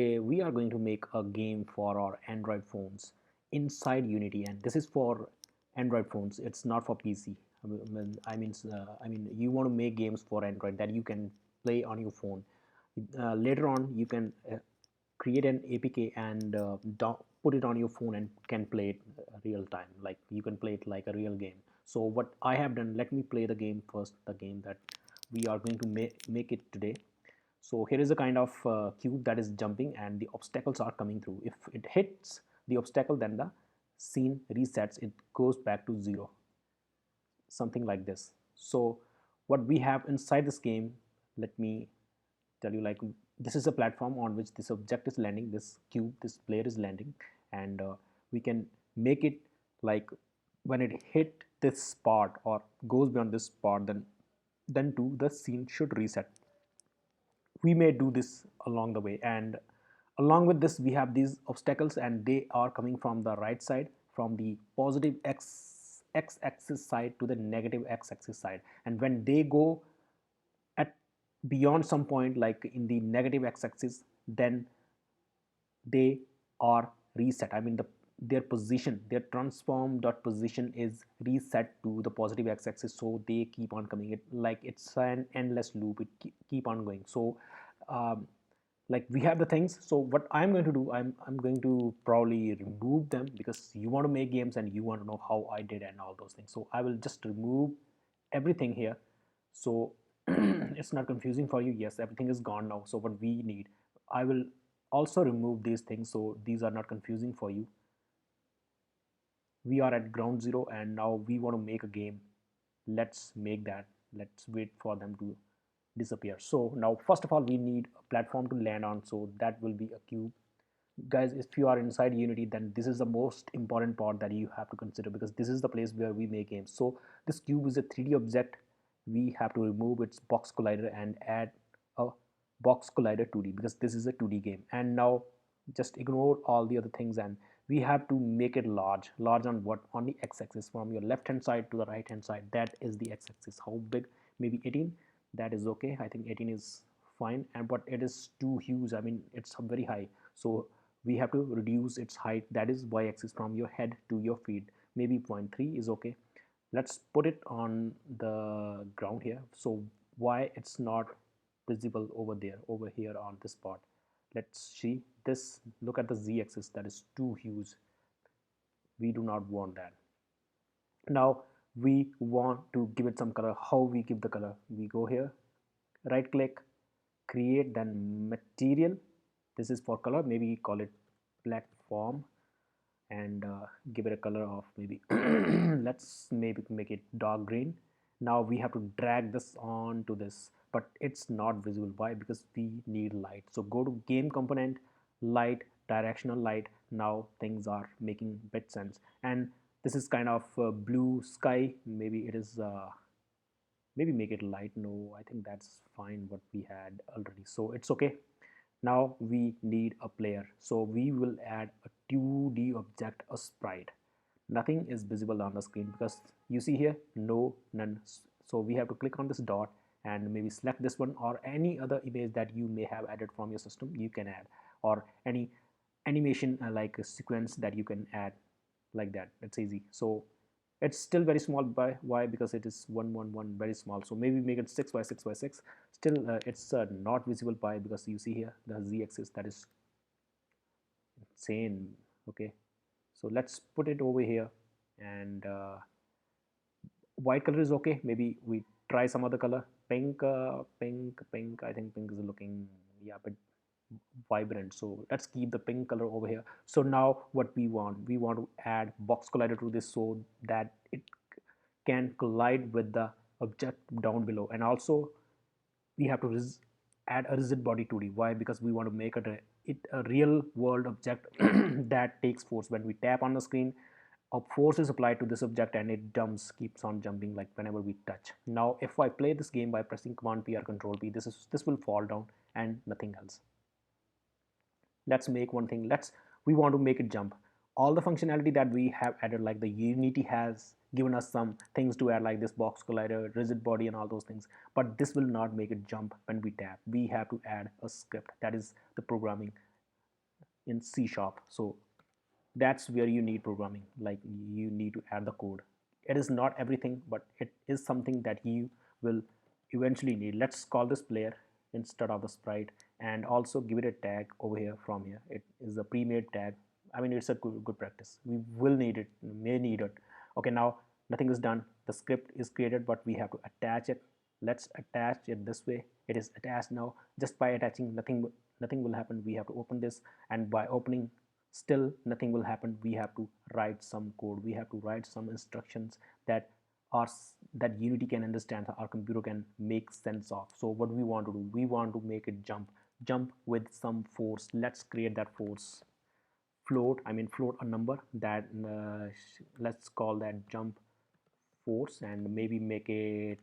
We are going to make a game for our Android phones inside Unity, and this is for Android phones. It's not for PC. I mean, you want to make games for Android that you can play on your phone. Later on, you can create an APK and put it on your phone and can play it real time. Like you can play it like a real game. So what I have done, let me play the game first. The game that we are going to make it today. So here is a kind of cube that is jumping and the obstacles are coming through. If it hits the obstacle, then the scene resets. It goes back to zero, something like this. So what we have inside this game, let me tell you, like, this is a platform on which this object is landing, this cube, this player is landing, and we can make it like when it hit this spot or goes beyond this spot, then too the scene should reset. We may do this along the way, and along with this we have these obstacles, and they are coming from the right side, from the positive x-axis side to the negative x-axis side, and when they go at beyond some point like in the negative x-axis, then they are reset. I mean, their position, their transform dot position is reset to the positive x-axis, so they keep on coming. It like it's an endless loop. It keep on going. So um, like we have the things. So what I'm going to do, I'm going to probably remove them, because you want to make games and you want to know how I did and all those things. So I will just remove everything here, so it's not confusing for you. Yes, everything is gone now. So what we need, I will also remove these things so these are not confusing for you. We are at ground zero and now we want to make a game. Let's make that. Let's wait for them to disappear. So now first of all we need a platform to land on, so that will be a cube. Guys, if you are inside Unity, then this is the most important part that you have to consider, because this is the place where we make games. So this cube is a 3D object. We have to remove its box collider and add a box collider 2D, because this is a 2D game. And now just ignore all the other things, and we have to make it large on what, on the x-axis, from your left hand side to the right hand side. That is the x-axis. How big? Maybe 18. That is okay. I think 18 is fine, and but it is too huge. I mean, it's very high, so we have to reduce its height, that is y-axis, from your head to your feet. Maybe 0.3 is okay. Let's put it on the ground here. So why it's not visible over there, over here on this spot? Let's see this. Look at the z-axis, that is too huge. We do not want that. Now we want to give it some color. How we give the color? We go here, right click, create, then material. This is for color. Maybe call it platform, and give it a color of maybe let's maybe make it dark green. Now we have to drag this on to this, but it's not visible. Why? Because we need light. So go to game component, light, directional light. Now things are making bit sense, and this is kind of blue sky. Maybe it is maybe make it light. No, I think that's fine what we had already, so it's okay. Now we need a player, so we will add a 2D object, a sprite. Nothing is visible on the screen because you see here, no, none. So we have to click on this dot and maybe select this one, or any other image that you may have added from your system you can add, or any animation like a sequence that you can add, like that. It's easy. So it's still very small. By why? Because it is 111, very small. So maybe make it 6 by 6 by 6. Still it's not visible. By because you see here the z-axis, that is insane. Okay, so let's put it over here, and white color is okay. Maybe we try some other color. Pink, pink. I think pink is looking, yeah, but vibrant. So let's keep the pink color over here. So now what we want to add box collider to this, so that it can collide with the object down below. And also we have to add a rigid body 2D. Why? Because we want to make it a real world object that takes force. When we tap on the screen, a force is applied to this object and it keeps on jumping like whenever we touch. Now if I play this game by pressing Command P or Control P, this will fall down and nothing else. Let's make one thing. We want to make it jump. All the functionality that we have added, like the Unity has given us some things to add, like this box collider, rigid body, and all those things, but this will not make it jump when we tap. We have to add a script, that is the programming. in C sharp. So that's where you need programming, like you need to add the code. It is not everything, but it is something that you will eventually need. Let's call this player instead of the sprite, and also give it a tag over here. From here it is a pre-made tag. I mean, it's a good practice. We will need it, may need it. Okay, now nothing is done. The script is created, but we have to attach it. Let's attach it this way. It is attached now. Just by attaching, nothing will happen. We have to open this, and by opening, still nothing will happen. We have to write some code. We have to write some instructions that are that Unity can understand, our computer can make sense of. So what we want to do, we want to make it jump with some force. Let's create that force. Float, I mean float a number that let's call that jump force, and maybe make it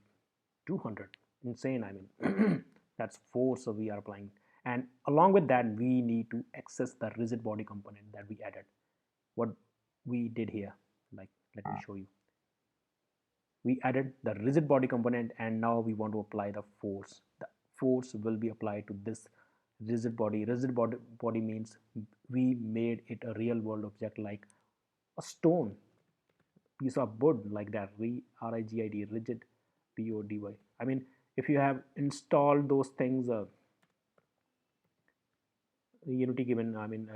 200. Insane, I mean that's force. So we are applying, and along with that we need to access the rigid body component that we added. What we did here, like, let me show you. We added the rigid body component, and now we want to apply the force. The force will be applied to this rigid body means we made it a real world object, like a stone piece of wood, like that. rigid, rigid, body. I mean, if you have installed those things, Unity given, I mean,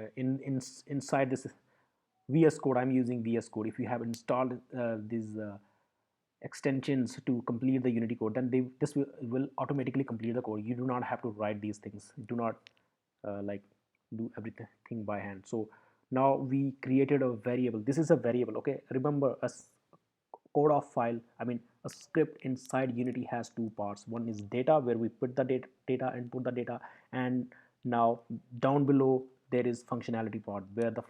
inside this VS Code, I'm using VS Code. If you have installed these extensions to complete the Unity code, then this will automatically complete the code. You do not have to write these things. Do not like do everything by hand. So now we created a variable. This is a variable. Okay, remember, a code of file, I mean a script inside Unity has two parts. One is data, where we put the data and put the data, and now down below there is functionality part, where the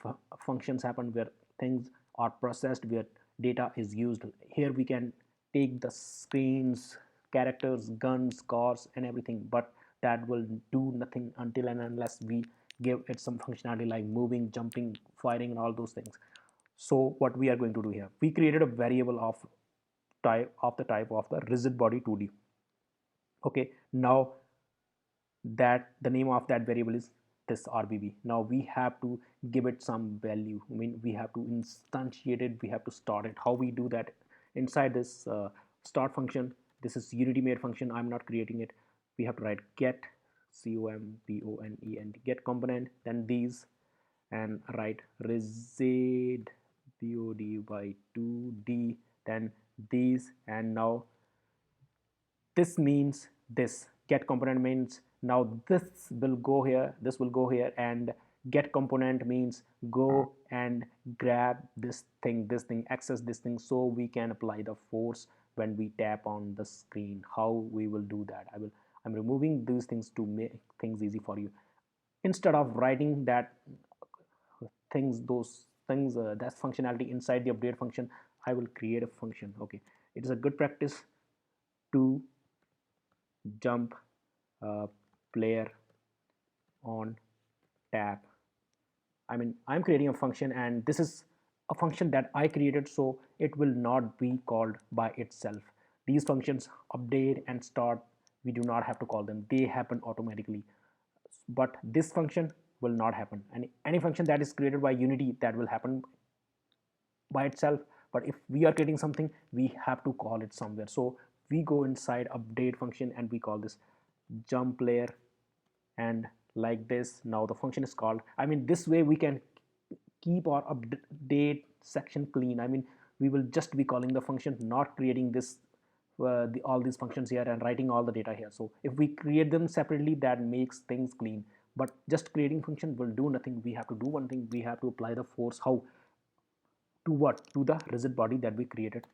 functions happen, where things are processed, where data is used. Here we can take the screens, characters, guns, cars, and everything, but that will do nothing until and unless we give it some functionality like moving, jumping, firing, and all those things. So what we are going to do here, we created a variable of the type of the rigid body 2D. Okay, now that the name of that variable is this RBB. Now we have to give it some value. I mean, we have to instantiate it, we have to start it. How we do that? Inside this start function, this is Unity made function, I'm not creating it. We have to write get component, get component, then these, and write rigid body by 2D, then these, and now this means this get component means now this will go here, this will go here, and get component means go and grab this thing, access this thing, so we can apply the force when we tap on the screen. How we will do that, I'm removing these things to make things easy for you. Instead of writing that those things, that's functionality inside the update function, I will create a function. Okay, it is a good practice to jump player on tap. I mean, I'm creating a function, and this is a function that I created, so it will not be called by itself. These functions update and start, we do not have to call them, they happen automatically. But this function will not happen, and any function that is created by Unity, that will happen by itself. But if we are creating something, we have to call it somewhere. So we go inside update function, and we call this jump layer, and like this, now the function is called. I mean, this way we can keep our update section clean. I mean, we will just be calling the function, not creating this all these functions here and writing all the data here. So if we create them separately, that makes things clean. But just creating function will do nothing. We have to do one thing, we have to apply the force. How? To what? To the rigid body that we created.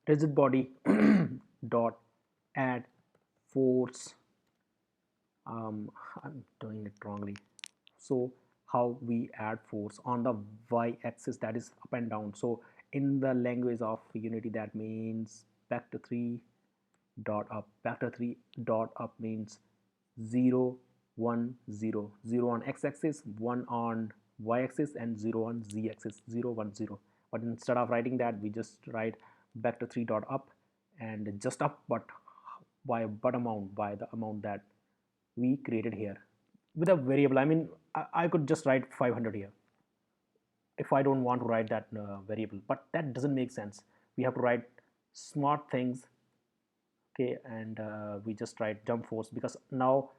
Rigid body dot add force. I'm doing it wrongly. So how we add force on the y-axis, that is up and down. So in the language of Unity, that means vector 3 dot up. Vector 3 dot up means 0 1 0, 0 on x-axis, 1 on y-axis, and 0 on z-axis, 0 1 0. But instead of writing that, we just write vector 3 dot up, and just up, but by the amount that we created here with a variable. I mean, I could just write 500 here if I don't want to write that variable, but that doesn't make sense. We have to write smart things. Okay, and we just write jump force, because now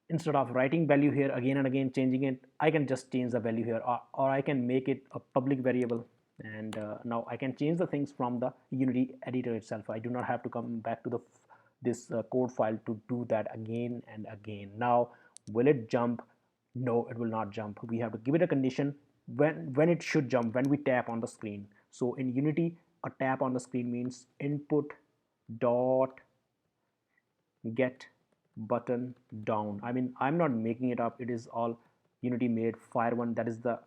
instead of writing value here again and again changing it, I can just change the value here, or I can make it a public variable. And now I can change the things from the Unity editor itself. I do not have to come back to the this code file to do that again and again. Now will it jump? No, it will not jump. We have to give it a condition when it should jump, when we tap on the screen. So in Unity, a tap on the screen means input dot get button down. I mean, I'm not making it up. It is all Unity made. Fire one, that is the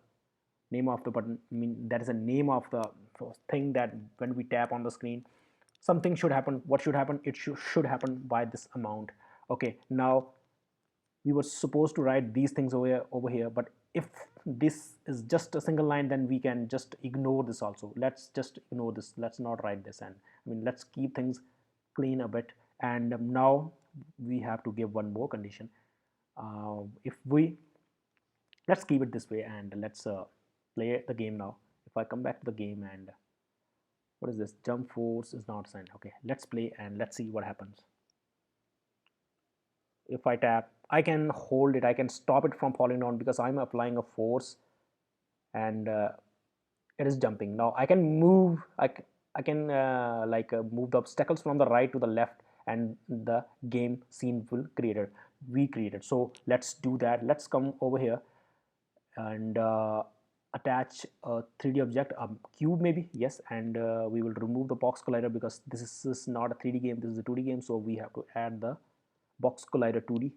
name of the button. I mean, that is the name of the thing that when we tap on the screen, something should happen. What should happen? It should happen by this amount. Okay, now we were supposed to write these things over here, but if this is just a single line, then we can just ignore this also. Let's just ignore this. Let's not write this. And I mean, let's keep things clean a bit. And now we have to give one more condition. If we Let's keep it this way, and let's play the game now. If I come back to the game, and what is this? Jump force is not assigned. Okay, let's play and let's see what happens. If I tap, I can hold it, I can stop it from falling down because I'm applying a force, and it is jumping. Now I can move, I can move the obstacles from the right to the left, and the game scene will be created. So let's do that. Let's come over here and attach a 3D object, a cube maybe, yes, and we will remove the box collider because this is not a 3D game, this is a 2D game, so we have to add the box collider 2D.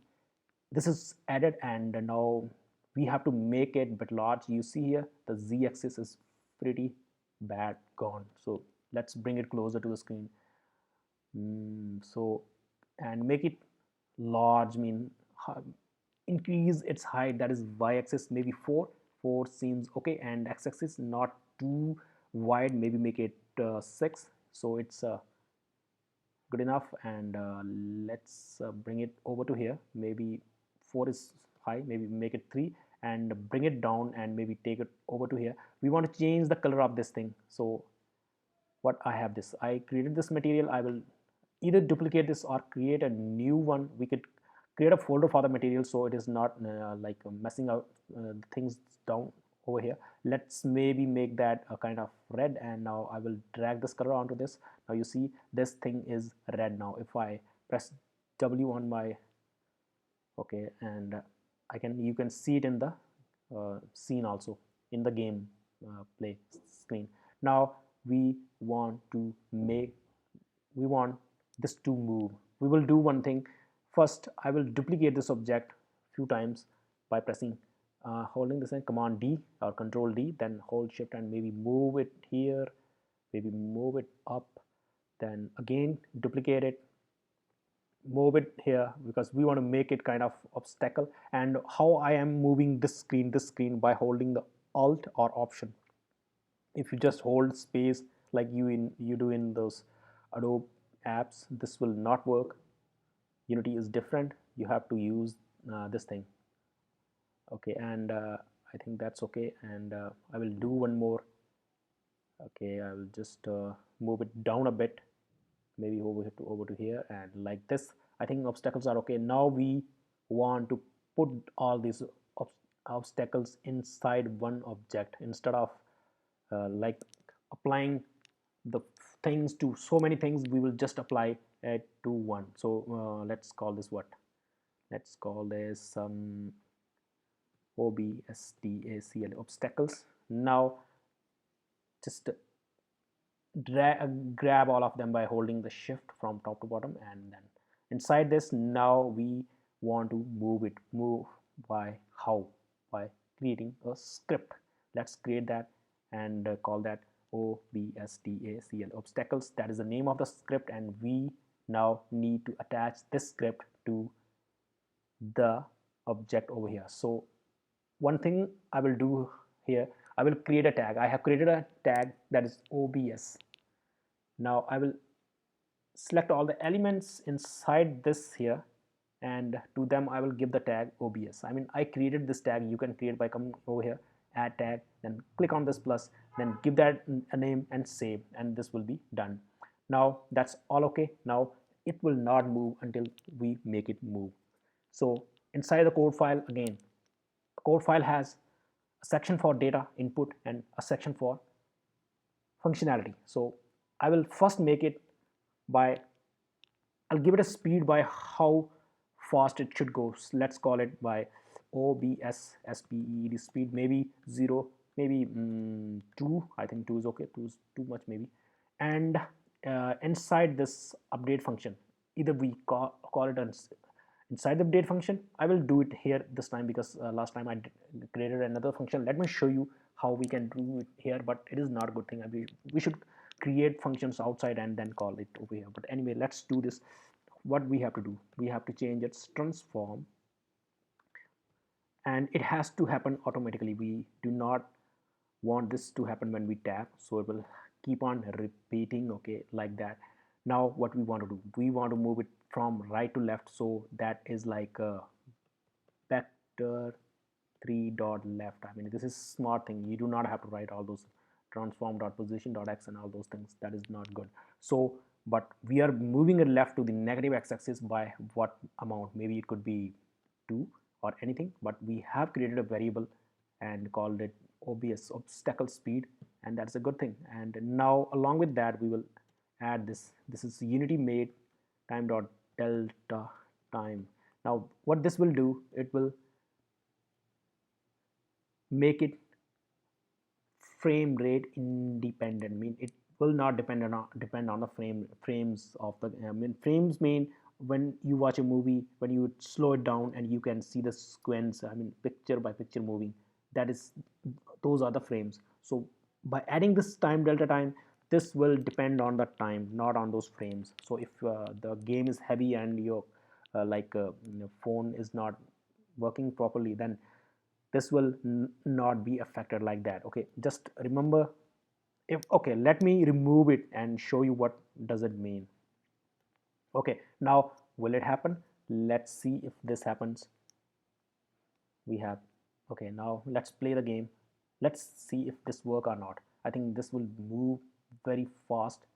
This is added, and now we have to make it a bit large. You see here the z-axis is pretty bad gone, so let's bring it closer to the screen. So and make it large, mean increase its height, that is y-axis maybe 4 seems okay, and x-axis not too wide, maybe make it 6, so it's good enough. And let's bring it over to here, maybe 4 is high, maybe make it 3, and bring it down and maybe take it over to here. We want to change the color of this thing, so what I have this, I created this material, I will either duplicate this or create a new one. We could create a folder for the material so it is not messing up things down over here. Let's maybe make that a kind of red, and now I will drag this color onto this. Now you see this thing is red. Now if I press W on my, okay, and you can see it in the scene also, in the game play screen. Now we want this to move. We will do one thing. First, I will duplicate this object few times by pressing holding this command D or control D, then hold shift and maybe move it here, maybe move it up, then again duplicate it, move it here, because we want to make it kind of obstacle. And how I am moving this screen by holding the alt or option. If you just hold space like you do in those Adobe apps, this will not work. Unity is different. You have to use this thing. Okay, and I think that's okay, and I will do one more. Okay, I will just move it down a bit, maybe over to here, and like this. I think obstacles are okay. Now we want to put all these obstacles inside one object instead of like applying the things to so many things. We will just apply it to one. So let's call this what? Let's call this obstacle, obstacles. Now just grab all of them by holding the shift from top to bottom, and then inside this, now we want to move by how? By creating a script. Let's create that and call that obstacle, obstacles. That is the name of the script, and we now need to attach this script to the object over here. So one thing I will do here, I will create a tag. I have created a tag that is OBS. Now I will select all the elements inside this here, and to them I will give the tag OBS. I mean, I created this tag. You can create by coming over here, add tag, then click on this plus, then give that a name and save, and this will be done. Now that's all okay. Now it will not move until we make it move. So inside the code file, again, a code file has a section for data input and a section for functionality. So I will first make it by, I'll give it a speed by how fast it should go. So let's call it by OBS SPEED speed, maybe 0, maybe 2. I think 2 is okay. 2 is too much maybe. And inside this update function, either we call it inside the update function. I will do it here this time because last time I created another function. Let me show you how we can do it here, but it is not a good thing. We should create functions outside and then call it over here. But anyway, let's do this. What we have to do, we have to change its transform, and it has to happen automatically. We do not want this to happen when we tap, so it will keep on repeating, okay, like that. Now what we want to do, we want to move it from right to left, so that is like a vector 3 dot left. I mean, this is smart thing. You do not have to write all those transform dot position dot x and all those things. That is not good. So but we are moving it left to the negative x-axis by what amount? Maybe it could be 2 or anything, but we have created a variable and called it OBS, obstacle speed, and that's a good thing. And now along with that we will add this is unity made time dot delta time. Now what this will do, it will make it frame rate independent. I mean, it will not depend on the frames of the, I mean, frames mean when you watch a movie, when you slow it down and you can see the sequence, I mean, picture by picture moving, that is, those are the frames. So by adding this time delta time, this will depend on the time, not on those frames. So if the game is heavy and your phone is not working properly, then this will not be affected like that. Okay, just remember, if okay, let me remove it and show you what does it mean. Okay, now will it happen? Let's see if this happens. We have, okay, now let's play the game. Let's see if this work or not. I think this will move very fast.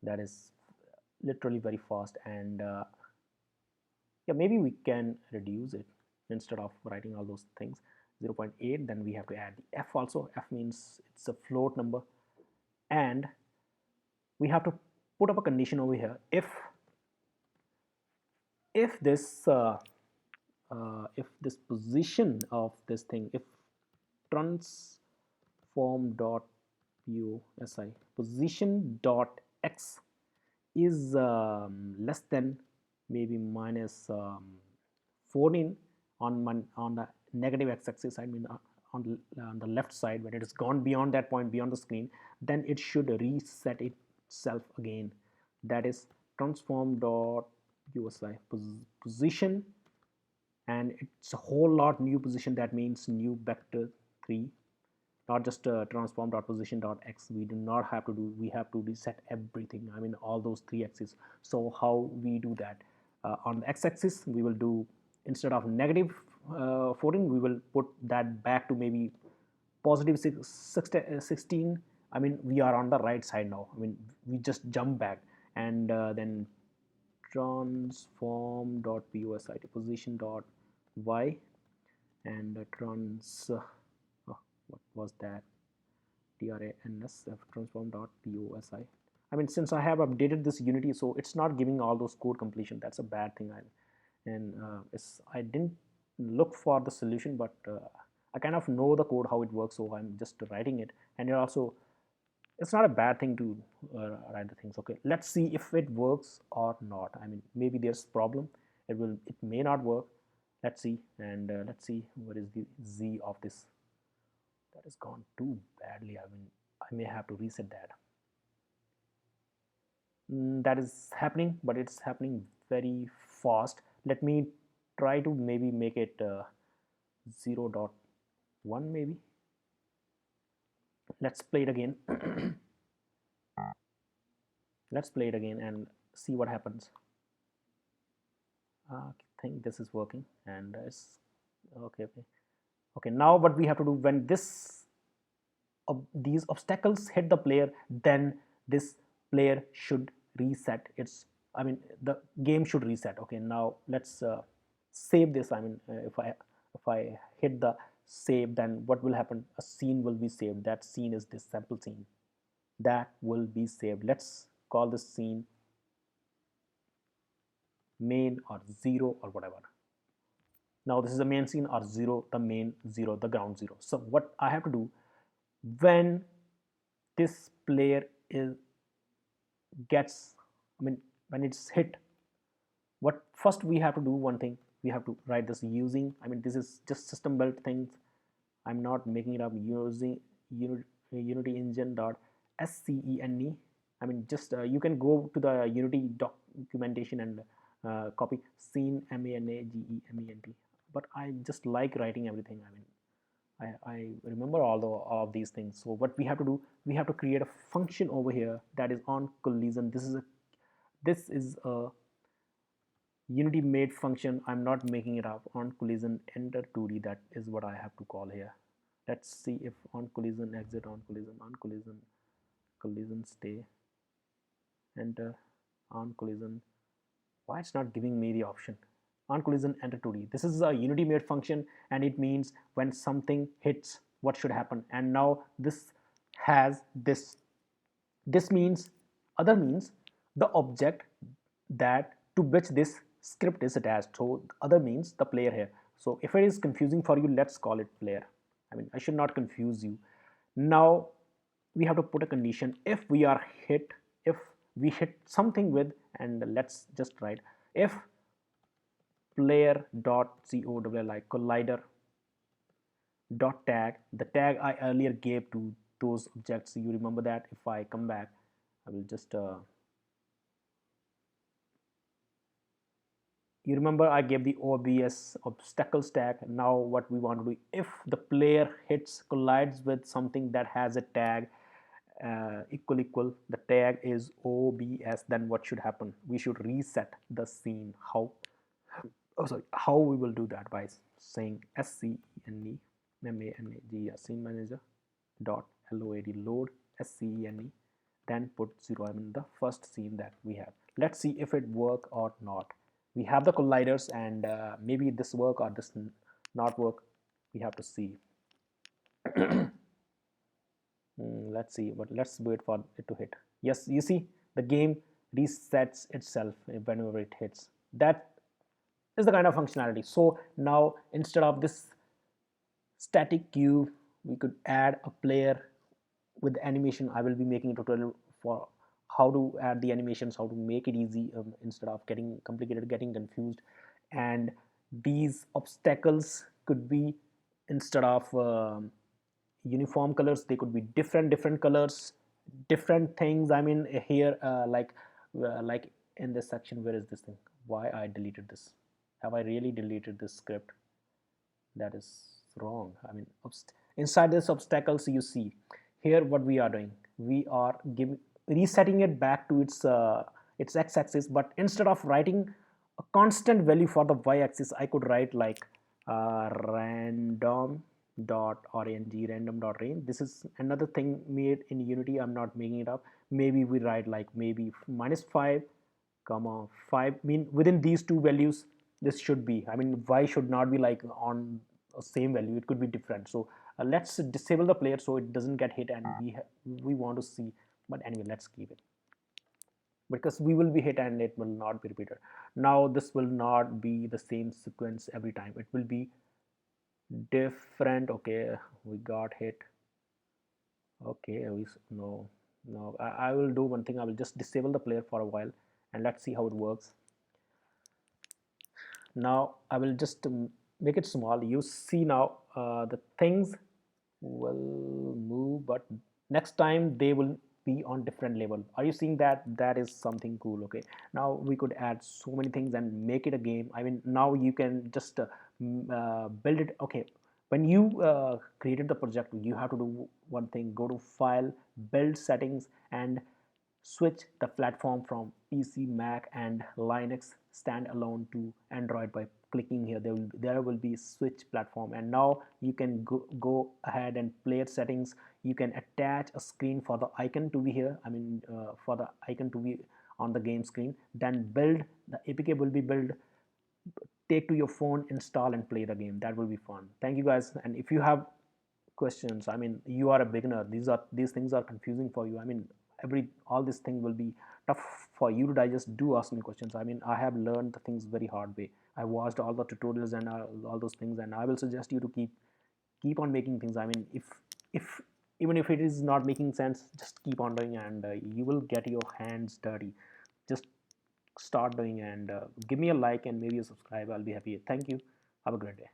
That is literally very fast. And yeah, maybe we can reduce it instead of writing all those things. 0.8, then we have to add the f also. F means it's a float number, and we have to put up a condition over here. If this position of this thing, if transform dot posi position dot x is less than maybe minus 14 on the negative x-axis, I mean on the left side, when it has gone beyond that point, beyond the screen, then it should reset itself again. That is transform dot posi position, and it's a whole lot new position. That means new vector 3, not just transform dot position dot x. We do not have to do, we have to reset everything, I mean all those 3 axes. So how we do that? On the x-axis we will do, instead of negative 14, we will put that back to maybe positive 16. I mean, we are on the right side now. I mean, we just jump back, and then transform dot posi position dot y, and oh, what was that, transf transform dot posi. I mean, since I have updated this unity, so it's not giving all those code completion. That's a bad thing. I didn't look for the solution, but I kind of know the code how it works, so I'm just writing it. And it also, it's not a bad thing to write the things. Okay, let's see if it works or not. I mean, maybe there's problem. It may not work. Let's see. And let's see what is the z of this. That has gone too badly. I mean, I may have to reset that. That is happening, but it's happening very fast. Let me try to maybe make it 0.1 maybe. Let's play it again. Let's play it again and see what happens. I think this is working, and it's okay. Okay. Okay. Now, what we have to do when these obstacles hit the player, then this player should reset its. I mean, the game should reset. Okay. Now let's save this. I mean, if I hit the save, then what will happen? A scene will be saved. That scene is this sample scene. That will be saved. Let's call this scene main or zero or whatever. Now this is the main scene, or zero, the main zero, the ground zero. So what I have to do when this player is gets, I mean, when it's hit, what first we have to do one thing, we have to write this using, I mean, this is just system built things. I'm not making it up, using unity engine dot scene. I mean, just you can go to the unity documentation and copy scene management, but I just like writing everything. I mean, I remember all of these things. So what we have to do, we have to create a function over here that is on collision. This is a unity made function. I'm not making it up. On collision enter 2D, that is what I have to call here. Let's see if on collision exit, on collision collision stay, enter, on collision. Why it's not giving me the option? On collision enter 2D. This is a unity made function, and it means when something hits, what should happen. And now this has this means, other means, the object that to which this script is attached. So other means the player here. So if it is confusing for you, let's call it player. I mean, I should not confuse you. Now we have to put a condition. If we are hit, if we hit something with, and let's just write if player dot collider dot tag, the tag I earlier gave to those objects. You remember that? If I come back, I will just you remember I gave the OBS obstacles tag. Now what we want to do, if the player hits, collides with something that has a tag equal, the tag is OBS, then what should happen? We should reset the scene. How? Oh, sorry. How we will do that? By saying scene scene manager dot load scene, then put 0. I mean, the first scene that we have. Let's see if it work or not. We have the colliders, and maybe this work or this not work. We have to see. Let's see, but let's wait for it to hit. Yes, you see, the game resets itself whenever it hits. That is the kind of functionality. So now instead of this static cube, we could add a player with animation. I will be making a tutorial for how to add the animations, how to make it easy, instead of getting complicated, getting confused. And these obstacles could be, instead of uniform colors, they could be different colors, different things. I mean, here like in this section, where is this thing? Why I deleted this? Have I really deleted this script? That is wrong. I mean, inside this obstacles, you see here what we are doing. We are giving, resetting it back to its x-axis, but instead of writing a constant value for the y-axis, I could write like random dot random.range. This is another thing made in Unity. I'm not making it up. Maybe we write like maybe -5 comma 5, mean within these two values this should be, I mean, y should not be like on a same value, it could be different. So let's disable the player so it doesn't get hit, and we want to see. But anyway, let's keep it, because we will be hit and it will not be repeated. Now this will not be the same sequence every time, it will be different. Okay, we got hit. Okay, no, I will do one thing. I will just disable the player for a while, and let's see how it works. Now I will just make it small. You see now the things will move, but next time they will be on different level. Are you seeing that? That is something cool. Okay, now we could add so many things and make it a game. I mean, now you can just build it. Okay, when you created the project, you have to do one thing: go to file, build settings, and switch the platform from PC, Mac, and Linux standalone to Android by clicking here. There will be switch platform, and now you can go ahead and player settings. You can attach a screen for the icon to be here. For the icon to be on the game screen. Then build the APK will be built. Take to your phone, install, and play the game. That will be fun. Thank you guys. And if you have questions, you are a beginner, these things are confusing for you, every all this thing will be tough for you to digest, do ask me questions. I have learned the things very hard way. I watched all the tutorials and all those things, and I will suggest you to keep on making things. If even if it is not making sense, just keep on doing, and you will get your hands dirty. Just start doing, and give me a like and maybe a subscribe. I'll be happy. Thank you. Have a great day.